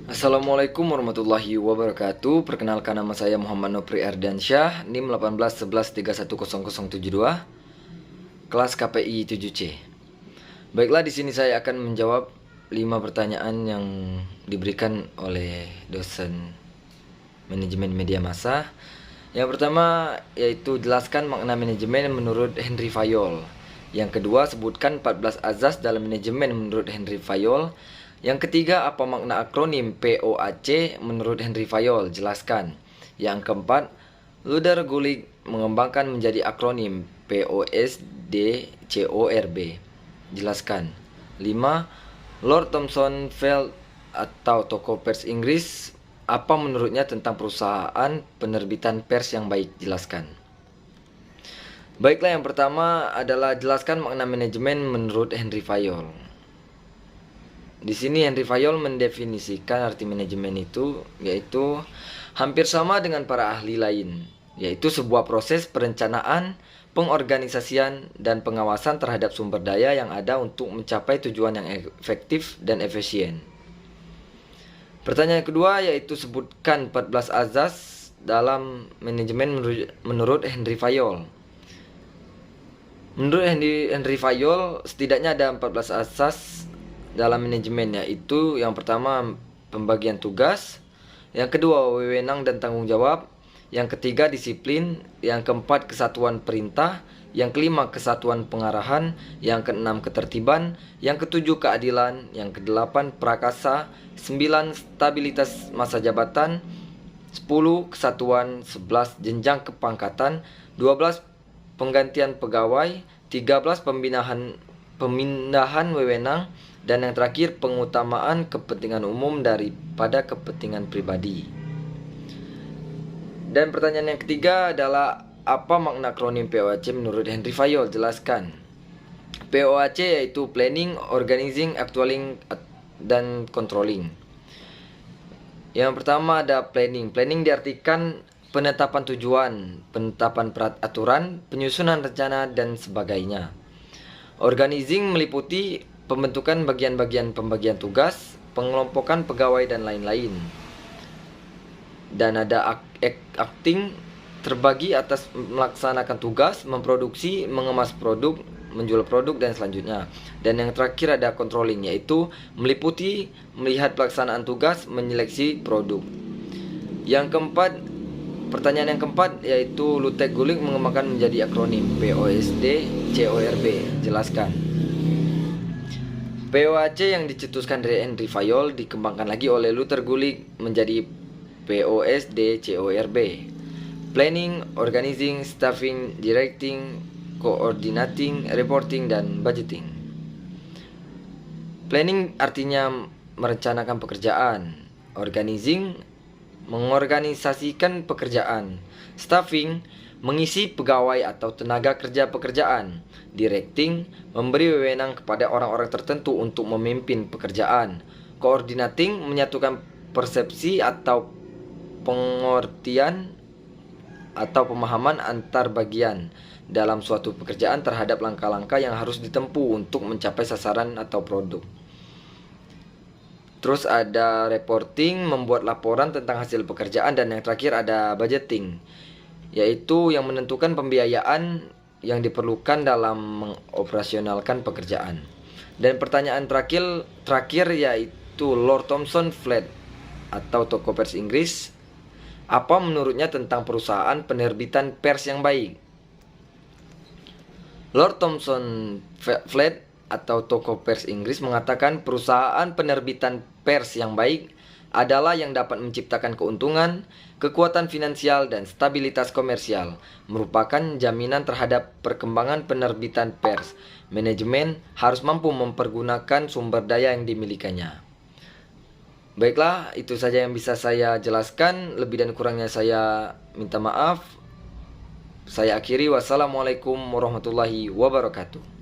Assalamualaikum warahmatullahi wabarakatuh. Perkenalkan, nama saya Muhammad Nopri Ardiansyah, NIM 1811310072, kelas KPI 7C. Baiklah, di sini saya akan menjawab 5 pertanyaan yang diberikan oleh dosen manajemen media massa. Yang pertama yaitu jelaskan makna manajemen menurut Henry Fayol. Yang kedua, sebutkan 14 azas dalam manajemen menurut Henry Fayol. Yang ketiga, apa makna akronim POAC menurut Henry Fayol? Jelaskan. Yang keempat, Luther Gulick mengembangkan menjadi akronim POSDCORB. Jelaskan. 5. Lord Thomson Feld atau tokoh pers Inggris, apa menurutnya tentang perusahaan penerbitan pers yang baik? Jelaskan. Baiklah, yang pertama adalah jelaskan makna manajemen menurut Henry Fayol. Di sini Henry Fayol mendefinisikan arti manajemen itu yaitu hampir sama dengan para ahli lain, yaitu sebuah proses perencanaan, pengorganisasian, dan pengawasan terhadap sumber daya yang ada untuk mencapai tujuan yang efektif dan efisien. Pertanyaan kedua yaitu sebutkan 14 azas dalam manajemen menurut Henry Fayol. Menurut Henry Fayol, setidaknya ada 14 asas dalam manajemen, yaitu yang pertama pembagian tugas, yang kedua wewenang dan tanggung jawab, yang ketiga disiplin, yang keempat kesatuan perintah, yang kelima kesatuan pengarahan, yang keenam ketertiban, yang ketujuh keadilan, yang kedelapan prakasa, 9 stabilitas masa jabatan, 10 kesatuan, 11 jenjang kepangkatan, 12 penggantian pegawai, 13 pemindahan wewenang, dan yang terakhir pengutamaan kepentingan umum daripada kepentingan pribadi. Dan pertanyaan yang ketiga adalah apa makna akronim POAC menurut Henry Fayol? Jelaskan. POAC yaitu Planning, Organizing, Actualing, dan Controlling. Yang pertama ada planning. Planning diartikan penetapan tujuan, penetapan peraturan, penyusunan rencana, dan sebagainya. Organizing meliputi pembentukan bagian-bagian pembagian tugas, pengelompokan pegawai, dan lain-lain. Dan ada acting, terbagi atas melaksanakan tugas, memproduksi, mengemas produk, menjual produk, dan selanjutnya. Dan yang terakhir ada controlling, yaitu meliputi melihat pelaksanaan tugas, menyeleksi produk. Yang keempat, pertanyaan yang keempat yaitu Luther Gulick mengembangkan menjadi akronim POSDCORB. Jelaskan. POAC yang dicetuskan dari Henry Fayol dikembangkan lagi oleh Luther Gulick menjadi POSDCORB. Planning, Organizing, Staffing, Directing, Coordinating, Reporting, dan Budgeting. Planning artinya merencanakan pekerjaan. Organizing, mengorganisasikan pekerjaan. Staffing, mengisi pegawai atau tenaga kerja pekerjaan. Directing, memberi wewenang kepada orang-orang tertentu untuk memimpin pekerjaan. Coordinating, menyatukan persepsi atau pengertian atau pemahaman antar bagian dalam suatu pekerjaan terhadap langkah-langkah yang harus ditempuh untuk mencapai sasaran atau produk. Terus ada reporting, membuat laporan tentang hasil pekerjaan, dan yang terakhir ada budgeting, yaitu yang menentukan pembiayaan yang diperlukan dalam mengoperasionalkan pekerjaan. Dan pertanyaan terakhir yaitu Lord Thomson Feld atau tokoh pers Inggris, apa menurutnya tentang perusahaan penerbitan pers yang baik? Lord Thomson Feld atau tokoh pers Inggris mengatakan perusahaan penerbitan pers yang baik adalah yang dapat menciptakan keuntungan, kekuatan finansial, dan stabilitas komersial, merupakan jaminan terhadap perkembangan penerbitan pers. Manajemen harus mampu mempergunakan sumber daya yang dimilikinya. Baiklah, itu saja yang bisa saya jelaskan. Lebih dan kurangnya saya minta maaf. Saya akhiri. Wassalamualaikum warahmatullahi wabarakatuh.